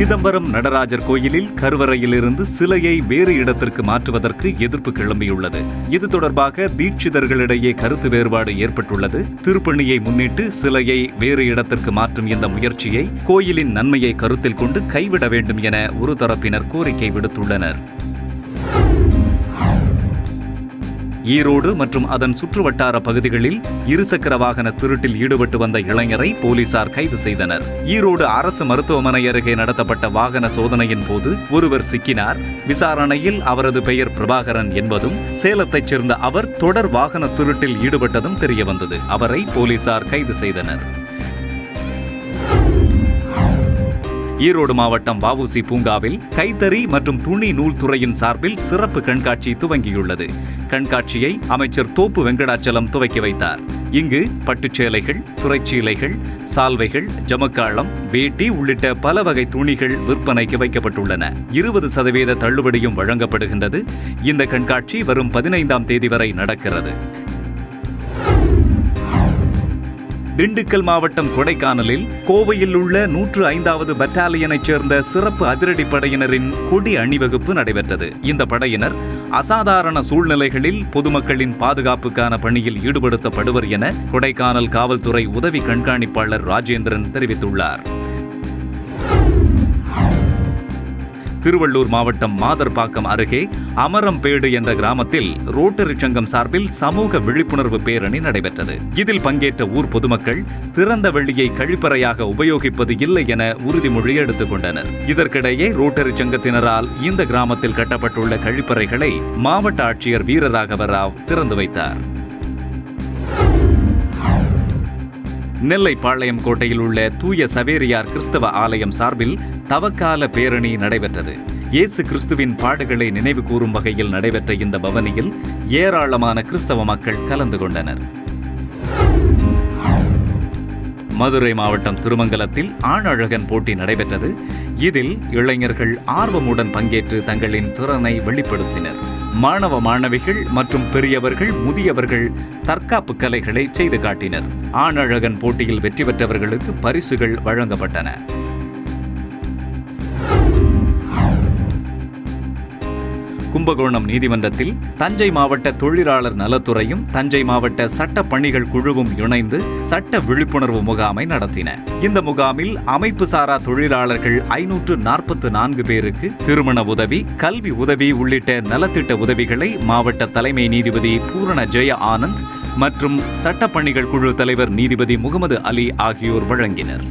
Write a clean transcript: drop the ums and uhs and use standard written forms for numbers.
சிதம்பரம் நடராஜர் கோயிலில் கருவறையிலிருந்து சிலையை வேறு இடத்திற்கு மாற்றுவதற்கு எதிர்ப்பு கிளம்பியுள்ளது. இது தொடர்பாக தீட்சிதர்களிடையே கருத்து வேறுபாடு ஏற்பட்டுள்ளது. திருப்பணியை முன்னிட்டு சிலையை வேறு இடத்திற்கு மாற்றும் இந்த முயற்சியை கோயிலின் நன்மையை கருத்தில் கொண்டு கைவிட வேண்டும் என ஒரு தரப்பினர் கோரிக்கை விடுத்துள்ளனர். ஈரோடு மற்றும் அதன் சுற்றுவட்டார பகுதிகளில் இருசக்கர வாகன திருட்டில் ஈடுபட்டு வந்த இளைஞரை போலீசார் கைது செய்தனர். ஈரோடு அரசு மருத்துவமனை அருகே நடத்தப்பட்ட வாகன சோதனையின் போது ஒருவர் சிக்கினார். விசாரணையில் அவரது பெயர் பிரபாகரன் என்பதும் சேலத்தைச் சேர்ந்த அவர் தொடர் வாகன திருட்டில் ஈடுபட்டதும் தெரியவந்தது. அவரை போலீசார் கைது செய்தனர். ஈரோடு மாவட்டம் வ.உ.சி. பூங்காவில் கைத்தறி மற்றும் துணி நூல் துறையின் சார்பில் சிறப்பு கண்காட்சி துவங்கியுள்ளது. கண்காட்சியை அமைச்சர் தோப்பு வெங்கடாச்சலம் துவக்கி வைத்தார். இங்கு பட்டுச்சேலைகள், துறைச்சீலைகள், சால்வைகள், ஜமக்காளம், வேட்டி உள்ளிட்ட பல வகை துணிகள் விற்பனைக்கு வைக்கப்பட்டுள்ளன. 20% தள்ளுபடியும் வழங்கப்படுகின்றது. இந்த கண்காட்சி வரும் 15ஆம் தேதி வரை நடக்கிறது. திண்டுக்கல் மாவட்டம் கொடைக்கானலில் கோவையில் உள்ள 105வது பட்டாலியனைச் சேர்ந்த சிறப்பு அதிரடிப்படையினரின் கொடி அணிவகுப்பு நடைபெற்றது. இந்த படையினர் அசாதாரண சூழ்நிலைகளில் பொதுமக்களின் பாதுகாப்புக்கான பணியில் ஈடுபடுத்தப்படுவர் என கொடைக்கானல் காவல்துறை உதவி கண்காணிப்பாளர் ராஜேந்திரன் தெரிவித்துள்ளார். திருவள்ளூர் மாவட்டம் மாதர்பாக்கம் அருகே அமரம்பேடு என்ற கிராமத்தில் ரோட்டரி சங்கம் சார்பில் சமூக விழிப்புணர்வு பேரணி நடைபெற்றது. இதில் பங்கேற்ற ஊர் பொதுமக்கள் திறந்த வெளியை கழிப்பறையாக உபயோகிப்பது இல்லை என உறுதிமொழி எடுத்துக் கொண்டனர். இதற்கிடையே ரோட்டரி சங்கத்தினரால் இந்த கிராமத்தில் கட்டப்பட்டுள்ள கழிப்பறைகளை மாவட்ட ஆட்சியர் வீரராகவ ராவ் திறந்து வைத்தார். நெல்லை பாளையம் கோட்டையில் உள்ள தூய சவேரியார் கிறிஸ்தவ ஆலயம் சார்பில் தவக்கால பேரணி நடைபெற்றது. இயேசு கிறிஸ்துவின் பாடுகளை நினைவு கூறும் வகையில் நடைபெற்ற இந்த பவனியில் ஏராளமான கிறிஸ்தவ மக்கள் கலந்து கொண்டனர். மதுரை மாவட்டம் திருமங்கலத்தில் ஆணழகன் போட்டி நடைபெற்றது. இதில் இளைஞர்கள் ஆர்வமுடன் பங்கேற்று தங்களின் திறனை வெளிப்படுத்தினர். மாணவ மாணவிகள் மற்றும் பெரியவர்கள், முதியவர்கள் தற்காப்பு கலைகளை செய்து காட்டினர். ஆணழகன் போட்டியில் வெற்றி பெற்றவர்களுக்கு பரிசுகள் வழங்கப்பட்டன. கும்பகோணம் நீதிமன்றத்தில் தஞ்சை மாவட்ட தொழிலாளர் நலத்துறையும் தஞ்சை மாவட்ட சட்ட பணிகள் குழுவும் இணைந்து சட்ட விழிப்புணர்வு முகாமை நடத்தின. இந்த முகாமில் அமைப்பு சாரா தொழிலாளர்கள் 544 பேருக்கு திருமண உதவி, கல்வி உதவி உள்ளிட்ட நலத்திட்ட உதவிகளை மாவட்ட தலைமை நீதிபதி பூரண ஜெய ஆனந்த் மற்றும் சட்டப்பணிகள் குழு தலைவர் நீதிபதி முகமது அலி ஆகியோர் வழங்கினர்.